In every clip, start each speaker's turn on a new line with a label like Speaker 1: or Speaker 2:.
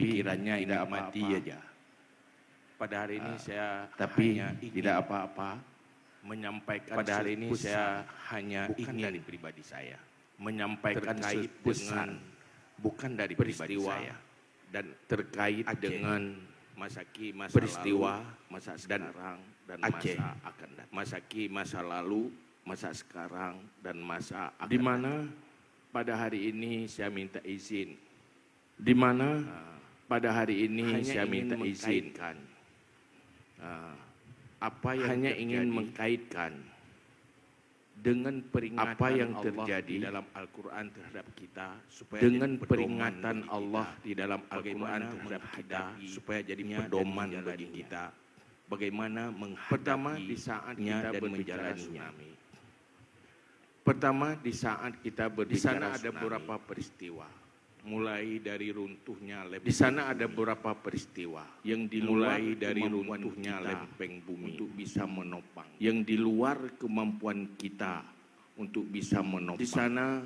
Speaker 1: pikirannya tidak mati aja.
Speaker 2: Pada hari ini saya
Speaker 1: Tapi
Speaker 2: hanya
Speaker 1: tidak apa-apa.
Speaker 2: menyampaikan
Speaker 1: Pada hari ini
Speaker 2: pesan,
Speaker 1: saya hanya
Speaker 2: bukan
Speaker 1: ingin
Speaker 2: dari pribadi saya, menyampaikan
Speaker 1: terkait
Speaker 2: pesan
Speaker 1: bukan dari pribadi
Speaker 2: peristiwa
Speaker 1: saya,
Speaker 2: dan
Speaker 1: terkait
Speaker 2: Aceh
Speaker 1: dengan
Speaker 2: masa
Speaker 1: peristiwa
Speaker 2: lalu, masa
Speaker 1: dan
Speaker 2: sekarang dan
Speaker 1: Aceh.
Speaker 2: masa akan datang. Masa lalu, masa sekarang dan masa akan
Speaker 1: di mana
Speaker 2: pada hari ini saya minta izin,
Speaker 1: di mana pada hari ini
Speaker 2: hanya
Speaker 1: saya
Speaker 2: ingin
Speaker 1: minta izin
Speaker 2: mengkaitkan apa yang
Speaker 1: hanya
Speaker 2: terjadi
Speaker 1: ingin mengkaitkan
Speaker 2: dengan peringatan
Speaker 1: apa yang
Speaker 2: Allah
Speaker 1: terjadi
Speaker 2: di dalam Al-Quran terhadap kita supaya
Speaker 1: dengan
Speaker 2: jadi pedoman
Speaker 1: peringatan
Speaker 2: bagi
Speaker 1: Allah
Speaker 2: kita.
Speaker 1: di dalam Al-Quran
Speaker 2: Bagaimana
Speaker 1: terhadap kita
Speaker 2: menghadapi
Speaker 1: supaya jadi
Speaker 2: nya
Speaker 1: pedoman
Speaker 2: dan
Speaker 1: bagi
Speaker 2: menjalaninya.
Speaker 1: kita.
Speaker 2: Bagaimana menghadapi
Speaker 1: Pertama di saat
Speaker 2: nya
Speaker 1: kita
Speaker 2: dan
Speaker 1: berbicara
Speaker 2: menjalaninya.
Speaker 1: tsunami. Pertama di saat kita
Speaker 2: Di
Speaker 1: berbicara
Speaker 2: sana ada
Speaker 1: tsunami.
Speaker 2: beberapa peristiwa, mulai dari runtuhnya lempeng
Speaker 1: Di sana ada
Speaker 2: bumi,
Speaker 1: beberapa peristiwa
Speaker 2: yang
Speaker 1: mulai
Speaker 2: dimulai
Speaker 1: dari
Speaker 2: dari
Speaker 1: runtuhnya
Speaker 2: runtuhnya
Speaker 1: lempeng bumi
Speaker 2: untuk bisa menopang.
Speaker 1: yang di luar kemampuan kita untuk bisa menopang. Di sana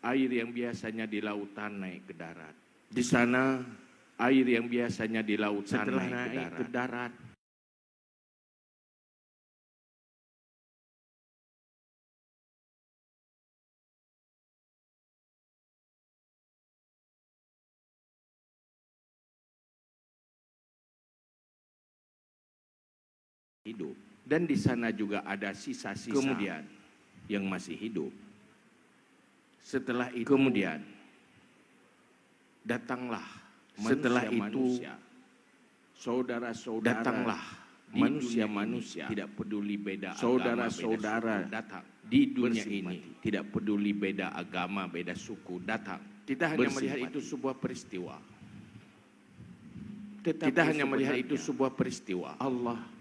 Speaker 1: air yang biasanya di lautan naik ke darat. Di sana air yang biasanya di lautan
Speaker 2: Setelah
Speaker 1: naik ke darat. Hidup. Dan di sana juga ada sisa-sisa
Speaker 2: Kemudian,
Speaker 1: yang masih hidup.
Speaker 2: setelah itu
Speaker 1: Kemudian
Speaker 2: datanglah
Speaker 1: setelah itu
Speaker 2: manusia-manusia, saudara-saudara
Speaker 1: datanglah
Speaker 2: di
Speaker 1: manusia-manusia,
Speaker 2: dunia ini, tidak peduli beda
Speaker 1: saudara-saudara
Speaker 2: agama, beda suku, datang
Speaker 1: di dunia
Speaker 2: bersimpati.
Speaker 1: ini, tidak peduli beda agama, beda suku, datang.
Speaker 2: Kita hanya
Speaker 1: bersimpati.
Speaker 2: melihat itu sebuah peristiwa.
Speaker 1: Kita hanya melihat itu sebuah peristiwa.
Speaker 2: Allah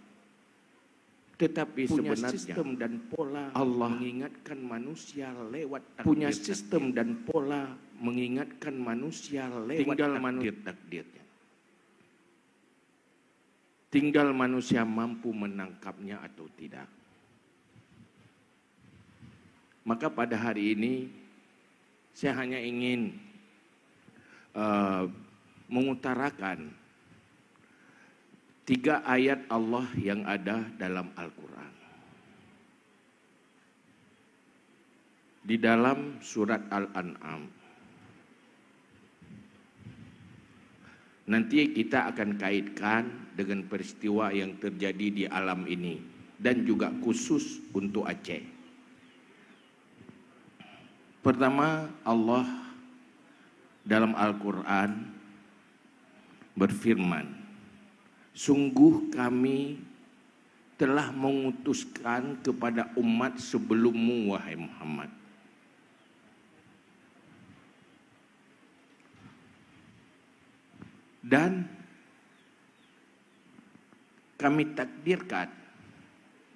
Speaker 1: Tetapi
Speaker 2: punya
Speaker 1: sebenarnya
Speaker 2: sistem dan pola
Speaker 1: Allah
Speaker 2: mengingatkan manusia lewat
Speaker 1: punya
Speaker 2: takdir-takdir.
Speaker 1: sistem dan pola mengingatkan manusia lewat
Speaker 2: Tinggal
Speaker 1: takdir-takdirnya. Tinggal manusia mampu menangkapnya atau tidak. Maka pada hari ini saya hanya ingin mengutarakan 3 ayat Allah yang ada dalam Al-Quran. Di dalam surat Al-An'am. Nanti kita akan kaitkan dengan peristiwa yang terjadi di alam ini. Dan juga khusus untuk Aceh. Pertama, Allah dalam Al-Quran berfirman, sungguh kami telah mengutuskan kepada umat sebelummu, wahai Muhammad. Dan kami takdirkan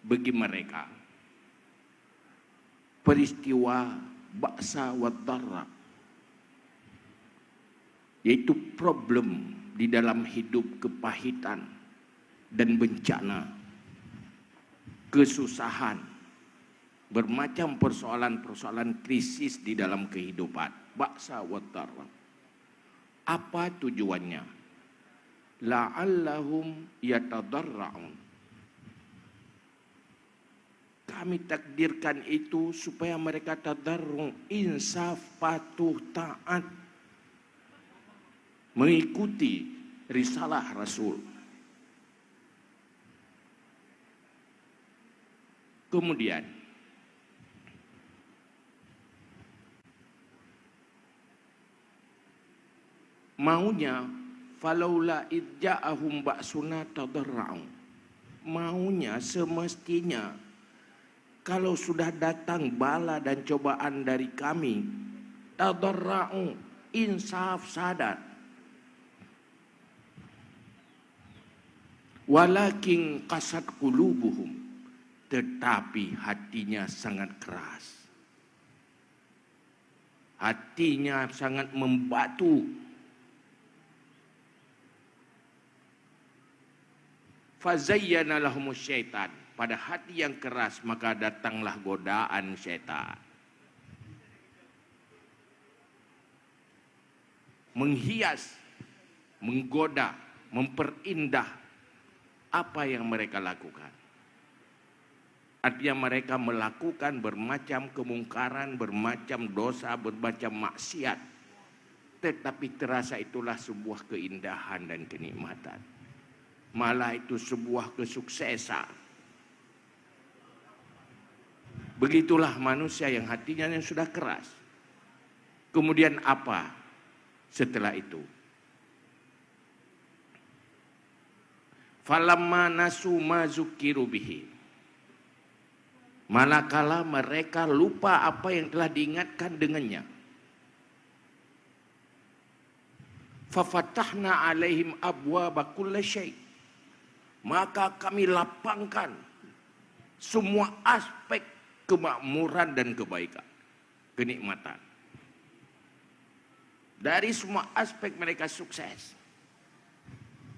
Speaker 1: bagi mereka peristiwa ba'sa wa dharra, yaitu problem di dalam hidup, kepahitan dan bencana, kesusahan, bermacam persoalan-persoalan krisis di dalam kehidupan. Ba'sa wa dharra. Apa tujuannya? La'allahum yatadarra'un. Kami takdirkan itu supaya mereka tadarru', insaf, patuh, taat, mengikuti risalah Rasul. Kemudian maunya falaula idja'ahum ba'suna tadarra'u. Maunya semestinya kalau sudah datang bala dan cobaan dari kami, tadarra'u, insaf, sadar. Walakin qasat qulubuhum, tetapi hatinya sangat keras. Hatinya sangat membatu. Fazayyana lahumus syaitan. Pada hati yang keras maka datanglah godaan syaitan. Menghias menggoda, memperindah apa yang mereka lakukan. Artinya mereka melakukan bermacam kemungkaran, bermacam dosa, bermacam maksiat. Tetapi terasa itulah sebuah keindahan dan kenikmatan. Malah itu sebuah kesuksesan. Begitulah manusia yang hatinya yang sudah keras. Kemudian apa setelah itu? Falamma nasu ma zukiru bihi. Manakala mereka lupa apa yang telah diingatkan dengannya. Fafatahna alaihim abwaba kulli syai'. Maka kami lapangkan semua aspek kemakmuran dan kebaikan, kenikmatan. Dari semua aspek mereka sukses.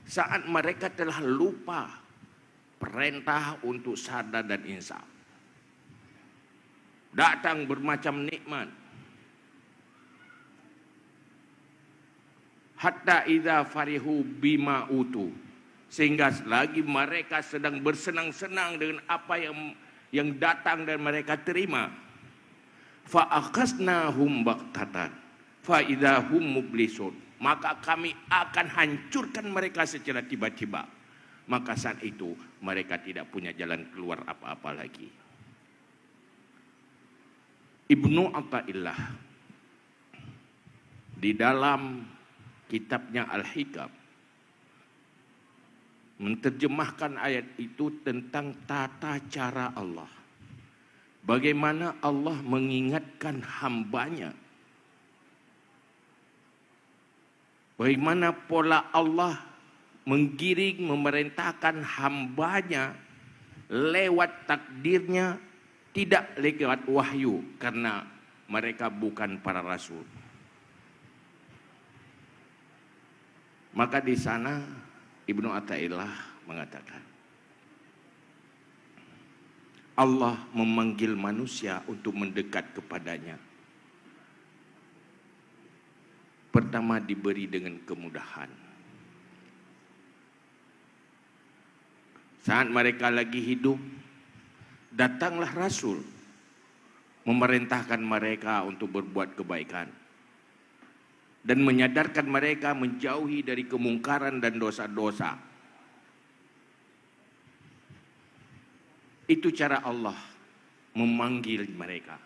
Speaker 1: Saat mereka telah lupa perintah untuk sadar dan insaf. Datang bermacam nikmat. Hatta idza farihu bima utu. Sehingga selagi mereka sedang bersenang-senang dengan apa yang datang dan mereka terima, fa akhasnahum baqtatan fa idza hum mublisun. Maka kami akan hancurkan mereka secara tiba-tiba. Maka saat itu mereka tidak punya jalan keluar apa-apa lagi. Ibnu Athaillah di dalam kitabnya Al-Hikam menerjemahkan ayat itu tentang tata cara Allah. Bagaimana Allah mengingatkan hambanya. Bagaimana pola Allah menggiring, memerintahkan hambanya lewat takdirnya, tidak lewat wahyu, karena mereka bukan para rasul. Maka di sana Ibnu Athaillah mengatakan, Allah memanggil manusia untuk mendekat kepadanya. Pertama diberi dengan kemudahan. Saat mereka lagi hidup, datanglah Rasul memerintahkan mereka untuk berbuat kebaikan dan menyadarkan mereka menjauhi dari kemungkaran dan dosa-dosa. Itu cara Allah memanggil mereka.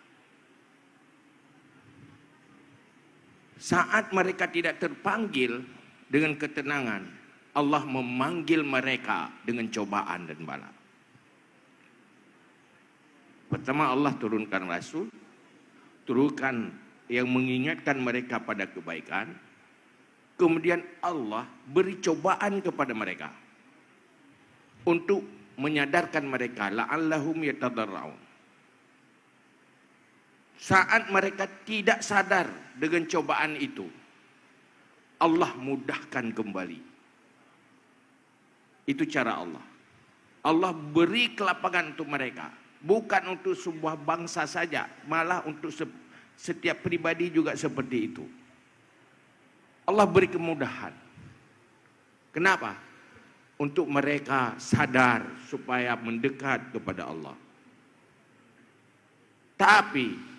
Speaker 1: Saat mereka tidak terpanggil dengan ketenangan, Allah memanggil mereka dengan cobaan dan bala. Pertama Allah turunkan Rasul, turunkan yang mengingatkan mereka pada kebaikan. Kemudian Allah beri cobaan kepada mereka untuk menyadarkan mereka, la'allahum yatadarraun. Saat mereka tidak sadar dengan cobaan itu, Allah mudahkan kembali. Itu cara Allah. Allah beri kelapangan untuk mereka, bukan untuk sebuah bangsa saja, malah untuk setiap pribadi juga seperti itu. Allah beri kemudahan. Kenapa? Untuk mereka sadar supaya mendekat kepada Allah. Tapi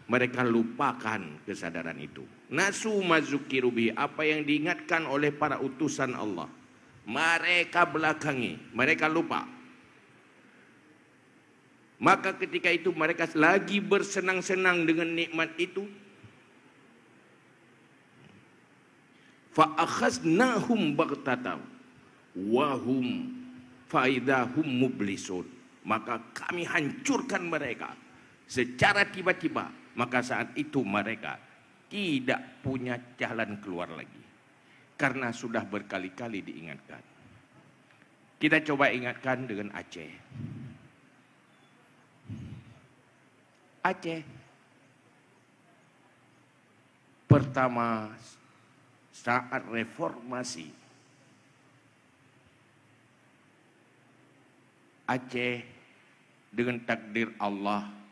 Speaker 1: mereka lupakan kesadaran itu. Nasu mazukiru bihi, apa yang diingatkan oleh para utusan Allah, mereka belakangi, mereka lupa. Maka ketika itu mereka lagi bersenang-senang dengan nikmat itu, fa akhaznahum baghtatan wa hum fa idahum mublisun. Maka kami hancurkan mereka secara tiba-tiba. Maka saat itu mereka tidak punya jalan keluar lagi, karena sudah berkali-kali diingatkan. Kita coba ingatkan dengan Aceh. Aceh pertama saat reformasi, Aceh dengan takdir Allah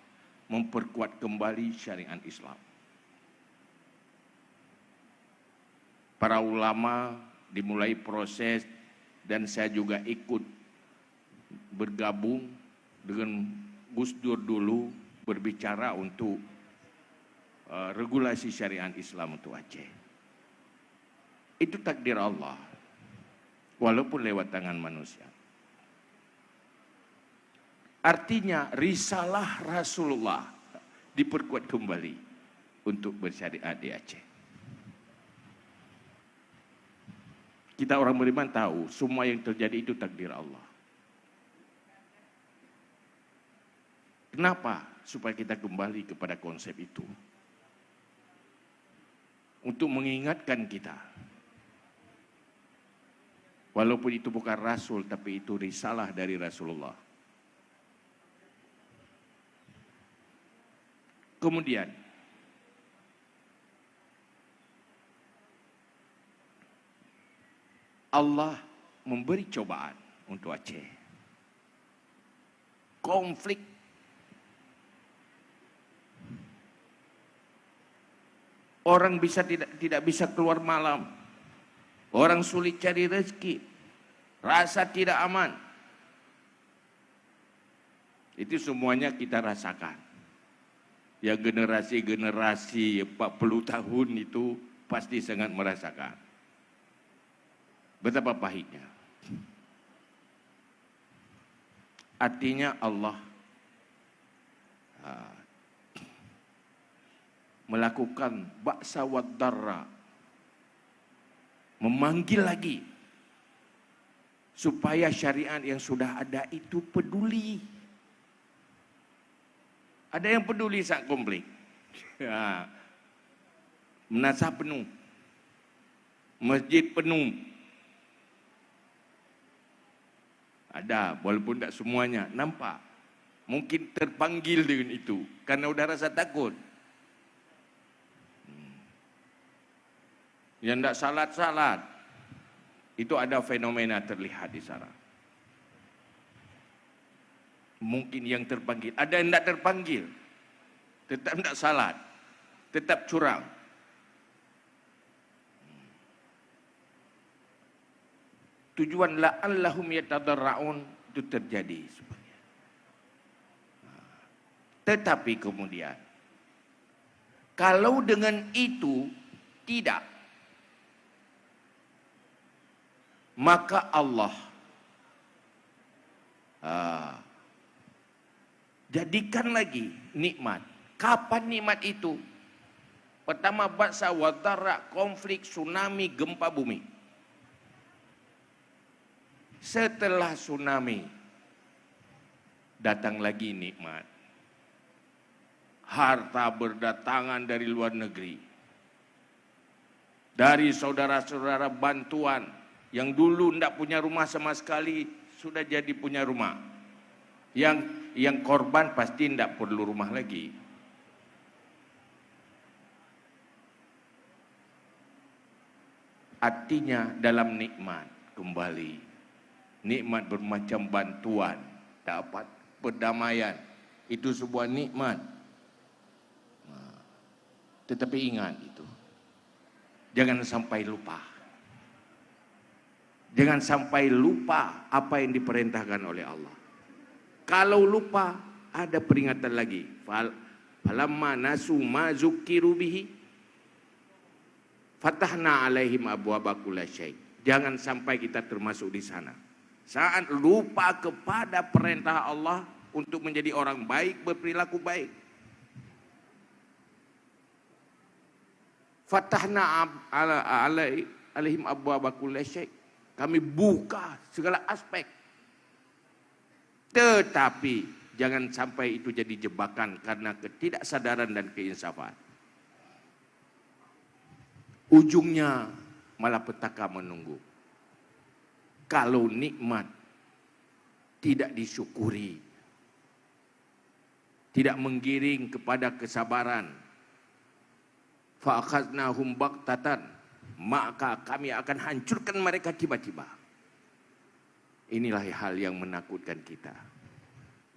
Speaker 1: memperkuat kembali syariat Islam. Para ulama dimulai proses dan saya juga ikut bergabung dengan Gus Dur dulu berbicara untuk regulasi syariat Islam untuk Aceh. Itu takdir Allah, walaupun lewat tangan manusia. Artinya risalah Rasulullah diperkuat kembali untuk bersyariat di Aceh. Kita orang beriman tahu semua yang terjadi itu takdir Allah. Kenapa? Supaya kita kembali kepada konsep itu. Untuk mengingatkan kita. Walaupun itu bukan Rasul, tapi itu risalah dari Rasulullah. Kemudian, Allah memberi cobaan untuk Aceh. Konflik. Orang tidak bisa keluar malam. Orang sulit cari rezeki. Rasa tidak aman. Itu semuanya kita rasakan. Ya generasi-generasi 40 tahun itu pasti sangat merasakan. Betapa pahitnya. Artinya Allah melakukan ba'sa wad darra, memanggil lagi supaya syariat yang sudah ada itu peduli. Ada yang peduli saat konflik. Menasah penuh, masjid penuh. Ada, walaupun tidak semuanya, nampak. Mungkin terpanggil dengan itu, karena udah rasa takut. Yang tidak salat-salat, itu ada fenomena terlihat di sana. Mungkin yang terpanggil, ada yang tidak terpanggil, tetap tidak salat, tetap curang. Tujuan la'allahum yatadarra'un itu terjadi sebenarnya. Tetapi kemudian, kalau dengan itu tidak, maka Allah jadikan lagi nikmat. Kapan nikmat itu? Pertama, ba'sa wa dharra, konflik, tsunami, gempa bumi. Setelah tsunami, datang lagi nikmat. Harta berdatangan dari luar negeri. Dari saudara-saudara bantuan yang dulu tidak punya rumah sama sekali, sudah jadi punya rumah. Yang korban pasti tidak perlu rumah lagi. Artinya dalam nikmat kembali. Nikmat bermacam bantuan, dapat perdamaian. Itu sebuah nikmat. Tetapi ingat itu. Jangan sampai lupa. Jangan sampai lupa apa yang diperintahkan oleh Allah. Kalau lupa, ada peringatan lagi. Falamma nasu ma zukkiru bihi fatahna alaihim abwaaba kulli syai'. Jangan sampai kita termasuk di sana. Saat lupa kepada perintah Allah untuk menjadi orang baik, berperilaku baik. Fatahna alaihim abwaaba kulli syai'. Kami buka segala aspek. Tetapi jangan sampai itu jadi jebakan karena ketidaksadaran dan keinsafan. Ujungnya malapetaka menunggu. Kalau nikmat tidak disyukuri, tidak menggiring kepada kesabaran, fa'akhadnahum baghtatan, maka kami akan hancurkan mereka tiba-tiba. Inilah hal yang menakutkan kita.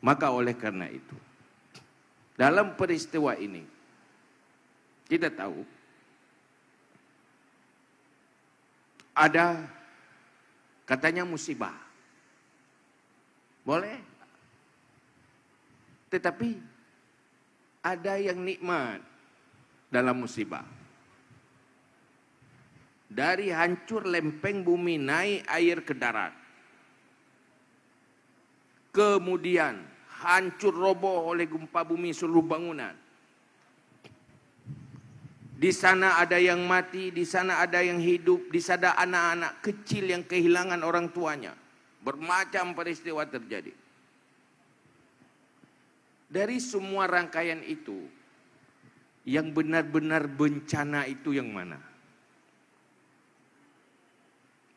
Speaker 1: Maka oleh karena itu, dalam peristiwa ini, kita tahu ada katanya musibah. Boleh. Tetapi ada yang nikmat dalam musibah. Dari hancur lempeng bumi naik air ke darat. Kemudian hancur roboh oleh gempa bumi seluruh bangunan. Di sana ada yang mati, di sana ada yang hidup, di sana anak-anak kecil yang kehilangan orang tuanya. Bermacam peristiwa terjadi. Dari semua rangkaian itu, yang benar-benar bencana itu yang mana?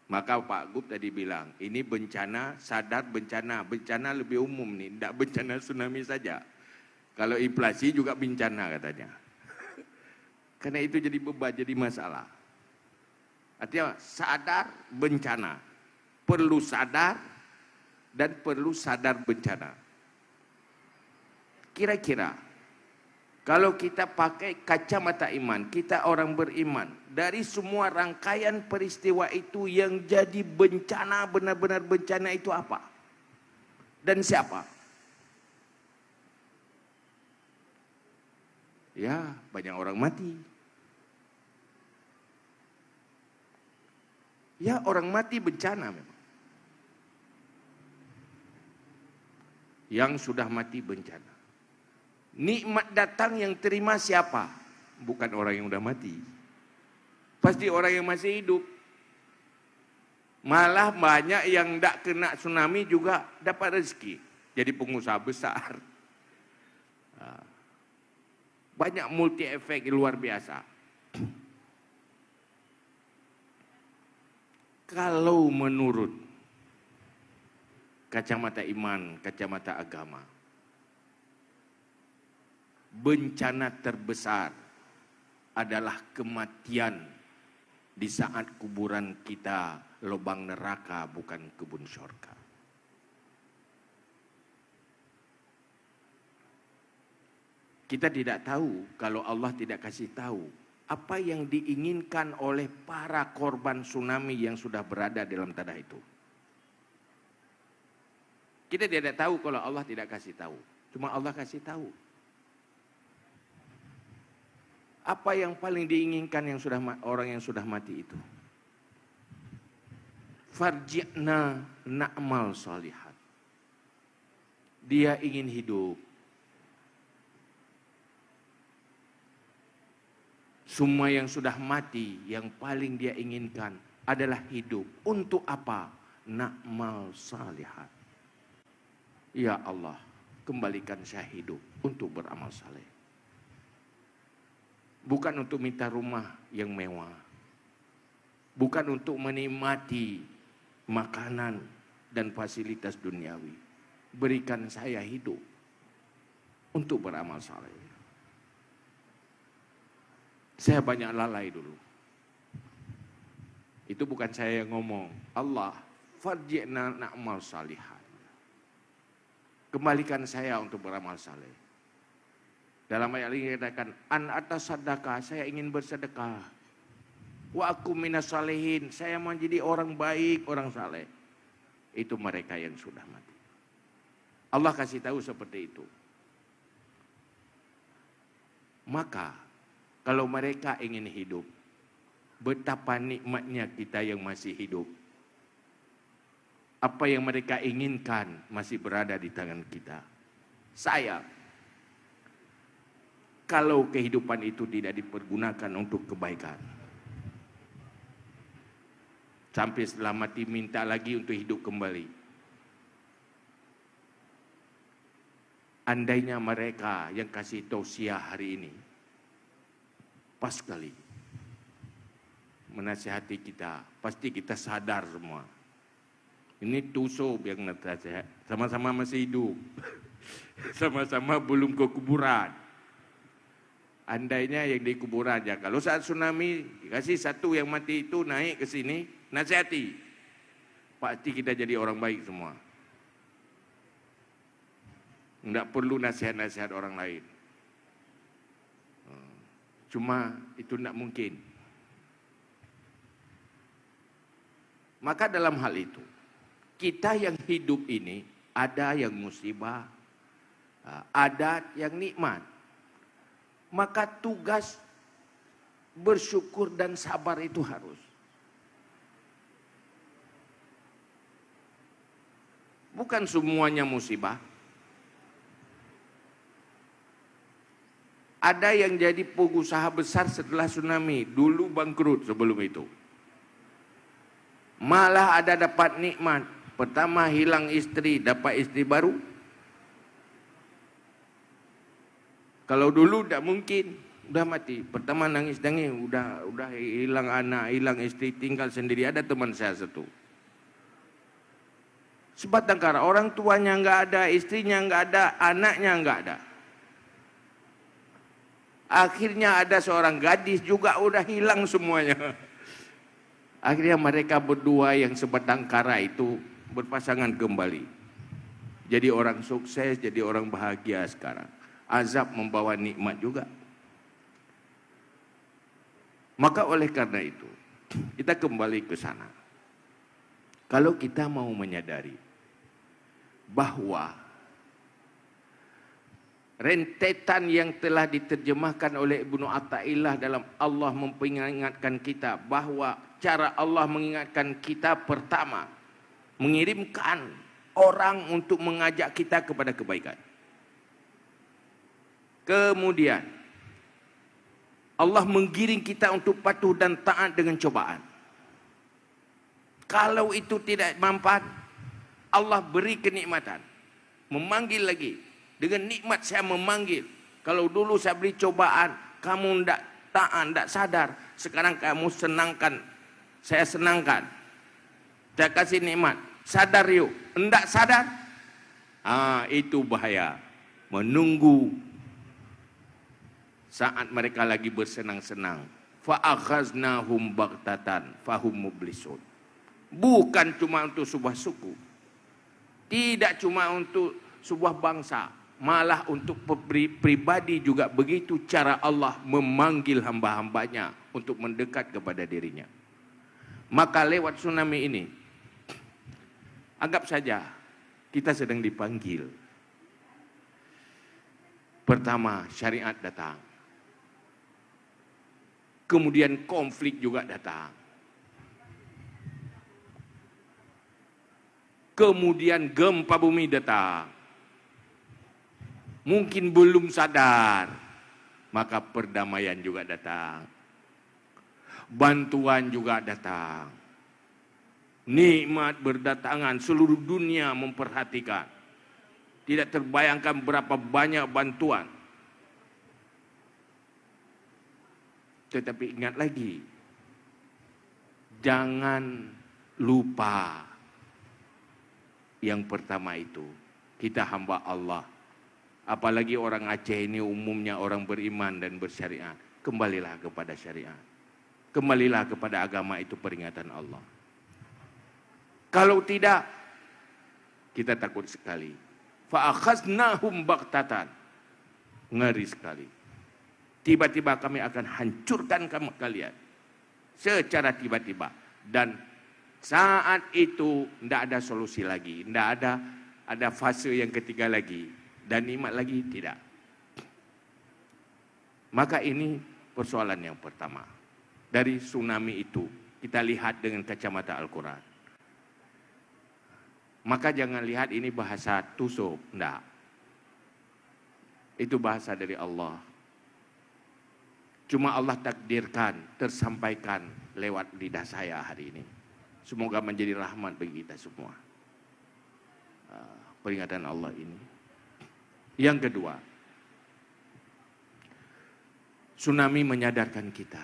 Speaker 1: Maka Pak Gub tadi bilang, ini bencana, sadar bencana. Bencana lebih umum nih, tidak bencana tsunami saja. Kalau inflasi juga bencana katanya. Karena itu jadi beban, jadi masalah. Artinya sadar bencana. Perlu sadar dan perlu sadar bencana. Kira-kira kalau kita pakai kacamata iman, kita orang beriman, dari semua rangkaian peristiwa itu yang jadi bencana, benar-benar bencana itu apa? Dan siapa? Ya, banyak orang mati. Ya, orang mati bencana memang. Yang sudah mati bencana. Nikmat datang yang terima siapa? Bukan orang yang udah mati. Pasti orang yang masih hidup. Malah banyak yang tidak kena tsunami juga dapat rezeki. Jadi pengusaha besar. Banyak multi efek luar biasa. Kalau menurut kacamata iman, kacamata agama, bencana terbesar adalah kematian di saat kuburan kita lubang neraka, bukan kebun surga. Kita tidak tahu kalau Allah tidak kasih tahu apa yang diinginkan oleh para korban tsunami yang sudah berada dalam tanah itu. Kita tidak tahu kalau Allah tidak kasih tahu. Cuma Allah kasih tahu. Apa yang paling diinginkan yang sudah orang yang sudah mati itu? Farji'na na'mal shalihat. Dia ingin hidup. Semua yang sudah mati, yang paling dia inginkan adalah hidup. Untuk apa? Na'mal shalihat. Ya Allah, kembalikan saya hidup untuk beramal saleh. Bukan untuk minta rumah yang mewah. Bukan untuk menikmati makanan dan fasilitas duniawi. Berikan saya hidup untuk beramal saleh. Saya banyak lalai dulu. Itu bukan saya yang ngomong. Allah, farji'na na'mal salihan. Kembalikan saya untuk beramal saleh. Dalam ayat ini dikatakan, an atas sedekah, saya ingin bersedekah. Wa aku minas salihin, saya menjadi orang baik, orang saleh. Itu mereka yang sudah mati. Allah kasih tahu seperti itu. Maka kalau mereka ingin hidup, betapa nikmatnya kita yang masih hidup. Apa yang mereka inginkan masih berada di tangan kita. Sayang, kalau kehidupan itu tidak dipergunakan untuk kebaikan. Sampai setelah mati minta lagi untuk hidup kembali. Andainya mereka yang kasih tausiah hari ini, pas sekali menasihati kita, pasti kita sadar semua. Ini tusuk yang nasihat, sama-sama masih hidup, sama-sama belum ke kuburan. Andainya yang di kuburan aja, kalau saat tsunami kasih satu yang mati itu naik ke sini, nasihati, pasti kita jadi orang baik semua. Enggak perlu nasihat-nasihat orang lain. Cuma itu tidak mungkin. Maka dalam hal itu, kita yang hidup ini ada yang musibah, ada yang nikmat. Maka tugas bersyukur dan sabar itu harus. Bukan semuanya musibah. Ada yang jadi pengusaha besar setelah tsunami, dulu bangkrut sebelum itu. Malah ada dapat nikmat. Pertama hilang istri, dapat istri baru. Kalau dulu tidak mungkin, udah mati. Pertama nangis-nangis, udah hilang anak, hilang istri, tinggal sendiri. Ada teman saya satu. Sebatang kara, orang tuanya nggak ada, istrinya nggak ada, anaknya nggak ada. Akhirnya ada seorang gadis juga udah hilang semuanya. Akhirnya mereka berdua yang sebatang kara itu berpasangan kembali. Jadi orang sukses, jadi orang bahagia sekarang. Azab membawa nikmat juga. Maka oleh karena itu, kita kembali ke sana. Kalau kita mau menyadari bahwa rentetan yang telah diterjemahkan oleh Ibnu Athaillah dalam Allah memperingatkan kita bahwa cara Allah mengingatkan kita pertama, mengirimkan orang untuk mengajak kita kepada kebaikan. Kemudian Allah menggiring kita untuk patuh dan taat dengan cobaan. Kalau itu tidak manfaat, Allah beri kenikmatan. Memanggil lagi. Dengan nikmat saya memanggil. Kalau dulu saya beri cobaan, kamu tidak taat, tidak sadar. Sekarang kamu senangkan, saya senangkan. Saya kasih nikmat. Sadar yuk. Tidak sadar? Itu bahaya. Menunggu saat mereka lagi bersenang-senang. Fa'akhaznahum baghtatan fahum mublisun. Bukan cuma untuk sebuah suku. Tidak cuma untuk sebuah bangsa. Malah untuk pribadi juga begitu cara Allah memanggil hamba-hambanya untuk mendekat kepada dirinya. Maka lewat tsunami ini, anggap saja kita sedang dipanggil. Pertama, syariat datang. Kemudian konflik juga datang. Kemudian gempa bumi datang. Mungkin belum sadar, maka perdamaian juga datang. Bantuan juga datang. Nikmat berdatangan, seluruh dunia memperhatikan. Tidak terbayangkan berapa banyak bantuan. Tetapi ingat lagi, jangan lupa yang pertama itu, kita hamba Allah. Apalagi orang Aceh ini umumnya orang beriman dan bersyariat. Kembalilah kepada syariat. Kembalilah kepada agama, itu peringatan Allah. Kalau tidak, kita takut sekali. Fa'akhaznahum baghtatan. Ngeri sekali. Tiba-tiba kami akan hancurkan kalian. Secara tiba-tiba. Dan saat itu tidak ada solusi lagi. Tidak ada fase yang ketiga lagi. Dan nikmat lagi, tidak. Maka ini persoalan yang pertama. Dari tsunami itu, kita lihat dengan kacamata Al-Quran. Maka jangan lihat ini bahasa tusuk. Tidak. Itu bahasa dari Allah. Cuma Allah takdirkan, tersampaikan lewat lidah saya hari ini. Semoga menjadi rahmat bagi kita semua. Peringatan Allah ini. Yang kedua, tsunami menyadarkan kita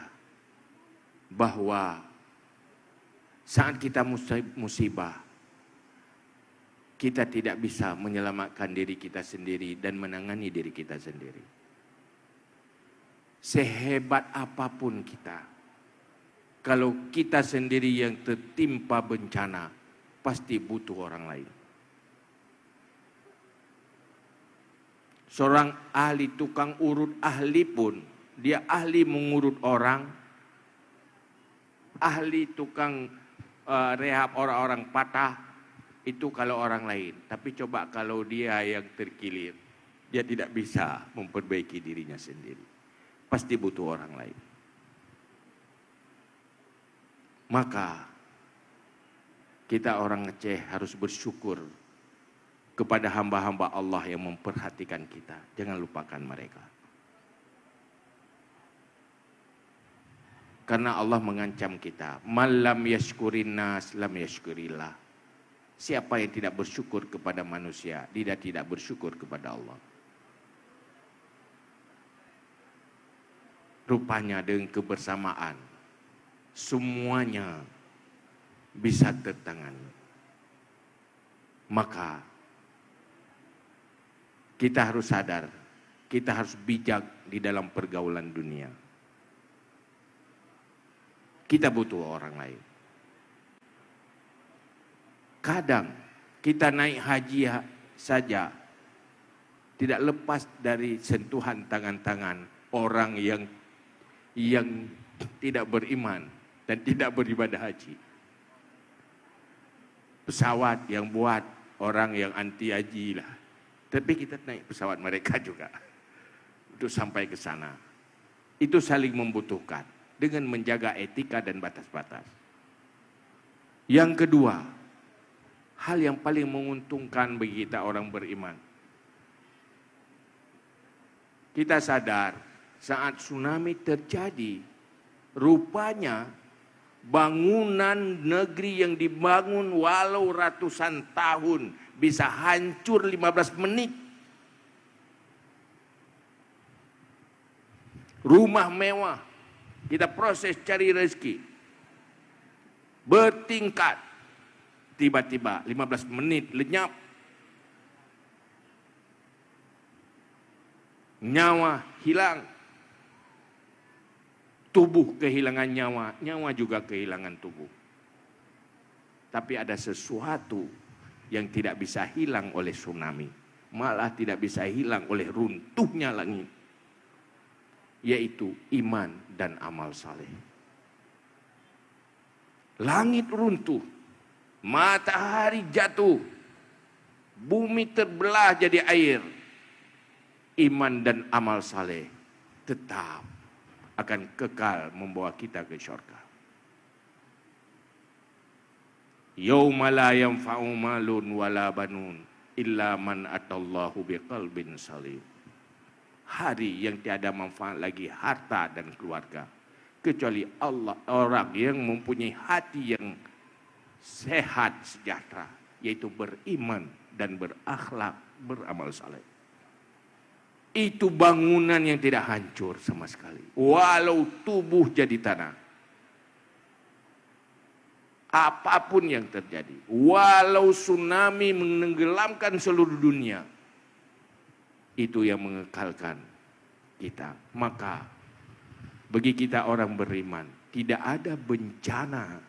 Speaker 1: bahwa saat kita musibah, kita tidak bisa menyelamatkan diri kita sendiri dan menangani diri kita sendiri. Sehebat apapun kita, kalau kita sendiri yang tertimpa bencana, pasti butuh orang lain. Seorang ahli tukang urut ahli pun, dia ahli mengurut orang, ahli tukang
Speaker 2: rehab orang-orang patah, itu kalau orang lain. Tapi coba kalau dia yang terkilir, dia tidak bisa memperbaiki dirinya sendiri. Pasti butuh orang lain. Maka kita orang Aceh harus bersyukur kepada hamba-hamba Allah yang memperhatikan kita. Jangan lupakan mereka. Karena Allah mengancam kita, malam yashkurin nas lam yashkurillah. Siapa yang tidak bersyukur kepada manusia, dia tidak bersyukur kepada Allah. Rupanya dengan kebersamaan, semuanya bisa tertangani. Maka kita harus sadar, kita harus bijak di dalam pergaulan dunia. Kita butuh orang lain. Kadang kita naik haji saja tidak lepas dari sentuhan tangan-tangan orang yang tidak beriman dan tidak beribadah haji. Pesawat yang buat orang yang anti haji lah. Tapi kita naik pesawat mereka juga untuk sampai ke sana. Itu saling membutuhkan dengan menjaga etika dan batas-batas. Yang kedua, hal yang paling menguntungkan bagi kita orang beriman. Kita sadar saat tsunami terjadi, rupanya bangunan negeri yang dibangun walau ratusan tahun bisa hancur 15 menit. Rumah mewah, kita proses cari rezeki, bertingkat, tiba-tiba 15 menit lenyap. Nyawa hilang, tubuh kehilangan nyawa, nyawa juga kehilangan tubuh. Tapi ada sesuatu yang tidak bisa hilang oleh tsunami, malah tidak bisa hilang oleh runtuhnya langit, yaitu iman dan amal saleh. Langit runtuh, matahari jatuh, bumi terbelah jadi air. Iman dan amal saleh tetap akan kekal membawa kita ke syurga. Yauma la yanfa'u malun wala banun illa man atallahu biqalbin salim. Hari yang tiada manfaat lagi harta dan keluarga kecuali Allah, orang yang mempunyai hati yang sehat sejahtera, yaitu beriman dan berakhlak, beramal saleh. Itu bangunan yang tidak hancur sama sekali, walau tubuh jadi tanah. Apapun yang terjadi, walau tsunami menenggelamkan seluruh dunia, itu yang mengekalkan kita. Maka bagi kita orang beriman, tidak ada bencana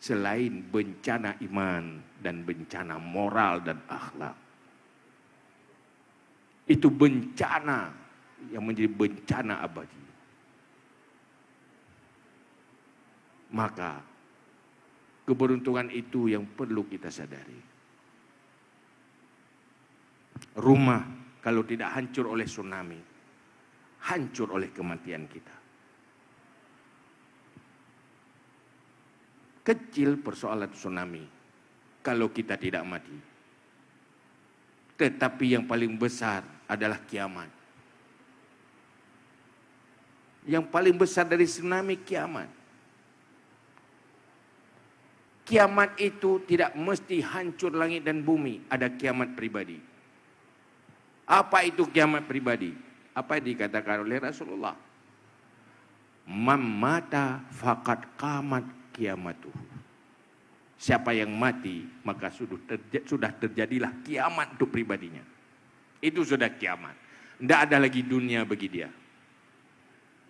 Speaker 2: selain bencana iman dan bencana moral dan akhlak. Itu bencana yang menjadi bencana abadi. Maka keberuntungan itu yang perlu kita sadari. Rumah kalau tidak hancur oleh tsunami, hancur oleh kematian kita. Kecil persoalan tsunami kalau kita tidak mati. Tetapi yang paling besar adalah kiamat. Yang paling besar dari tsunami kiamat. Kiamat itu tidak mesti hancur langit dan bumi. Ada kiamat pribadi. Apa itu kiamat pribadi? Apa yang dikatakan oleh Rasulullah? Man mata faqad qamat kiamatuhu. Siapa yang mati, maka sudah terjadilah kiamat untuk pribadinya. Itu sudah kiamat. Tidak ada lagi dunia bagi dia.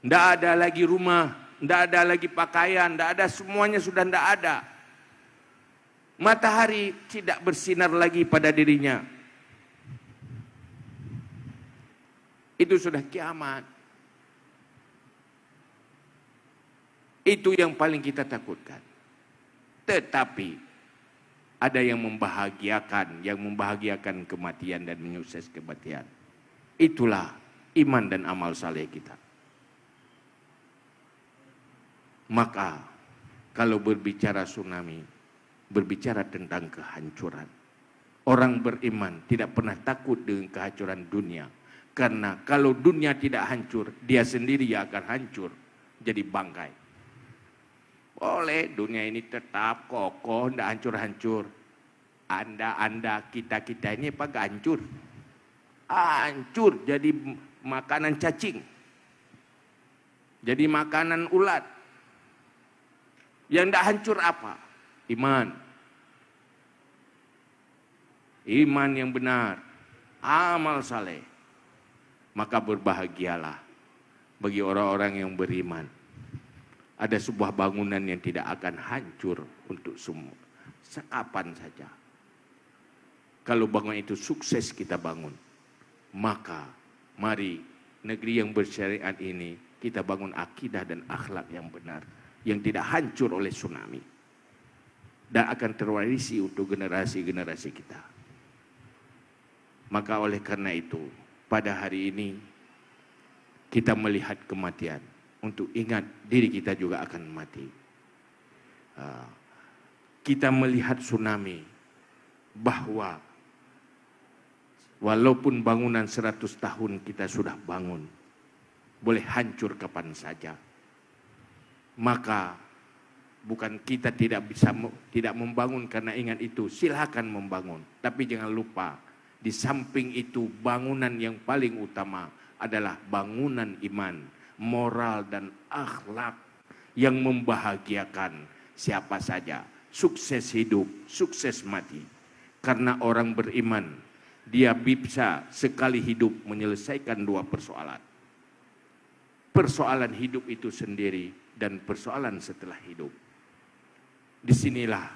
Speaker 2: Tidak ada lagi rumah, tidak ada lagi pakaian, tidak ada, semuanya sudah tidak ada. Matahari tidak bersinar lagi pada dirinya. Itu sudah kiamat. Itu yang paling kita takutkan. Tetapi ada yang membahagiakan kematian dan menyukses kematian. Itulah iman dan amal saleh kita. Maka kalau berbicara tsunami, berbicara tentang kehancuran. Orang beriman tidak pernah takut dengan kehancuran dunia. Karena kalau dunia tidak hancur, dia sendiri yang akan hancur, jadi bangkai. Boleh dunia ini tetap kokoh, tidak hancur-hancur. Anda, kita ini apa gak hancur? Hancur jadi makanan cacing. Jadi makanan ulat. Yang tidak hancur apa? Iman. Iman yang benar. Amal saleh. Maka berbahagialah bagi orang-orang yang beriman. Ada sebuah bangunan yang tidak akan hancur untuk semua. Sekapan saja. Kalau bangunan itu sukses kita bangun. Maka mari negeri yang bersyariat ini kita bangun akidah dan akhlak yang benar. Yang tidak hancur oleh tsunami. Dan akan terwarisi untuk generasi-generasi kita. Maka oleh karena itu, pada hari ini kita melihat kematian. Untuk ingat diri kita juga akan mati. Kita melihat tsunami. Bahwa walaupun bangunan 100 tahun kita sudah bangun. Boleh hancur kapan saja. Maka bukan kita tidak membangun karena ingat itu, silakan membangun. Tapi jangan lupa, di samping itu bangunan yang paling utama adalah bangunan iman, moral dan akhlak yang membahagiakan siapa saja. Sukses hidup, sukses mati. Karena orang beriman, dia bisa sekali hidup menyelesaikan 2 persoalan. Persoalan hidup itu sendiri dan persoalan setelah hidup. Disinilah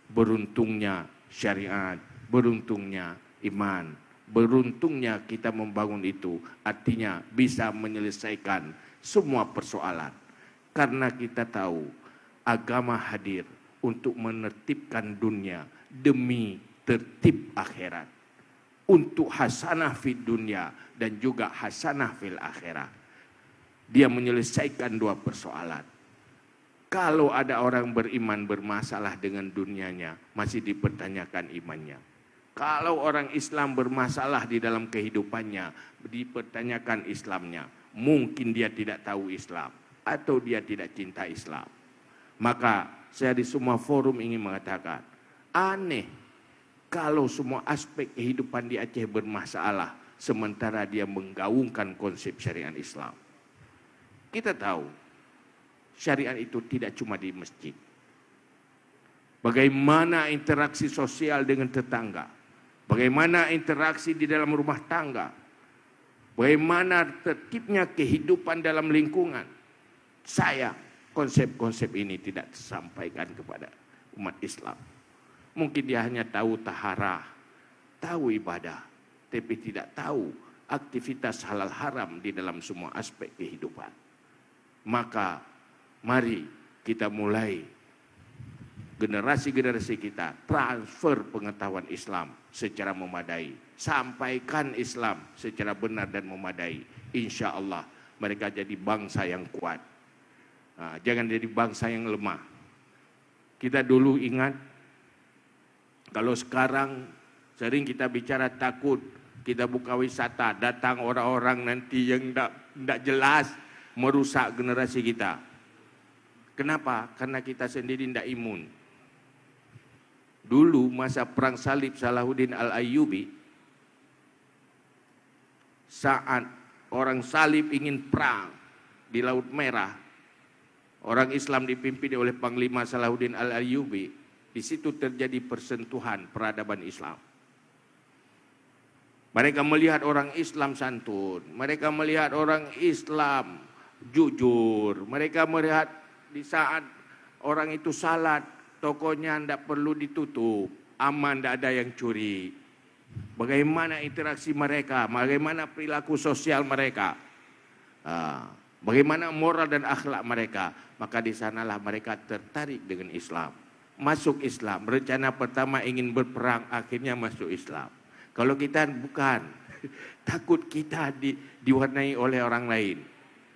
Speaker 2: beruntungnya syariat, beruntungnya iman, beruntungnya kita membangun itu. Artinya bisa menyelesaikan semua persoalan. Karena kita tahu agama hadir untuk menertibkan dunia demi tertib akhirat. Untuk hasanah fid dunia dan juga hasanah fil akhirat. Dia menyelesaikan 2 persoalan. Kalau ada orang beriman bermasalah dengan dunianya, masih dipertanyakan imannya. Kalau orang Islam bermasalah di dalam kehidupannya, dipertanyakan Islamnya. Mungkin dia tidak tahu Islam atau dia tidak cinta Islam. Maka saya di semua forum ingin mengatakan, aneh kalau semua aspek kehidupan di Aceh bermasalah, sementara dia menggaungkan konsep syariat Islam. Kita tahu, syariat itu tidak cuma di masjid. Bagaimana interaksi sosial dengan tetangga. Bagaimana interaksi di dalam rumah tangga. Bagaimana tertibnya kehidupan dalam lingkungan. Sayang, konsep-konsep ini tidak disampaikan kepada umat Islam. Mungkin dia hanya tahu taharah, tahu ibadah, tapi tidak tahu aktivitas halal haram di dalam semua aspek kehidupan. Maka mari kita mulai generasi-generasi kita transfer pengetahuan Islam secara memadai. Sampaikan Islam secara benar dan memadai. Insya Allah mereka jadi bangsa yang kuat. Jangan jadi bangsa yang lemah. Kita dulu ingat, kalau sekarang sering kita bicara takut, kita buka wisata, datang orang-orang nanti yang tidak jelas, merusak generasi kita. Kenapa? Karena kita sendiri tidak imun. Dulu masa perang salib Salahuddin Al-Ayyubi, saat orang salib ingin perang di Laut Merah, orang Islam dipimpin oleh Panglima Salahuddin Al-Ayyubi, di situ terjadi persentuhan peradaban Islam. Mereka melihat orang Islam santun, mereka melihat orang Islam jujur, mereka melihat di saat orang itu salat, tokonya tidak perlu ditutup, aman, tidak ada yang curi. Bagaimana interaksi mereka, bagaimana perilaku sosial mereka, bagaimana moral dan akhlak mereka. Maka di sanalah mereka tertarik dengan Islam. masuk Islam. Rencana pertama ingin berperang, akhirnya masuk Islam. Kalau kita bukan, takut kita diwarnai oleh orang lain.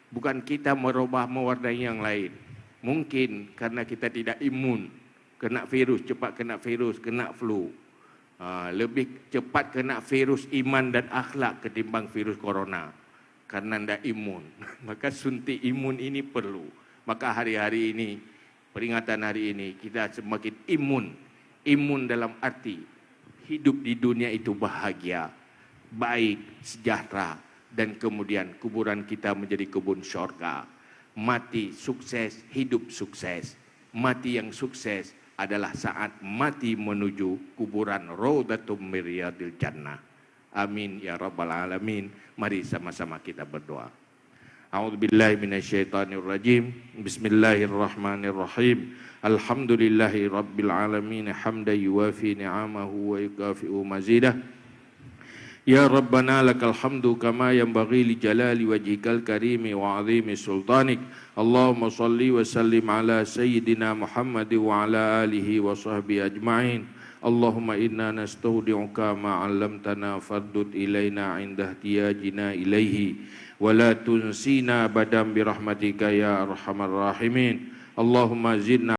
Speaker 2: Bukan kita mewarnai yang lain. Mungkin karena kita tidak imun, kena virus, cepat kena virus, kena flu. Lebih cepat kena virus iman dan akhlak ketimbang virus corona. Karena tidak imun. Maka suntik imun ini perlu. Maka hari-hari ini, peringatan hari ini, kita semakin imun. Imun dalam arti hidup di dunia itu bahagia, baik, sejahtera. Dan kemudian kuburan kita menjadi kebun syurga. Mati sukses, hidup sukses. Mati yang sukses adalah saat mati menuju kuburan Raudatum min Riyadil Jannah. Amin ya rabbal alamin. Mari sama-sama kita berdoa. A'udzubillahi minasyaitonirrajim. Bismillahirrahmanirrahim. Alhamdulillahi rabbil alamin hamdan yuwafi ni'amahu wa yukafi'u mazidah. Ya Rabbana lakal hamdu kama yanbaghi li jalali wajhikal karimi wa azimi sultanik. Allahumma salli wa sallim ala sayyidina Muhammad wa ala alihi wa sahbihi ajma'in. Allahumma inna nastaudi'uka ma 'allamtana faddud ilaina 'inda ihtiyajina ilaihi wa la tunsina badam bi rahmatika ya arhamar rahimin. Allahumma zidna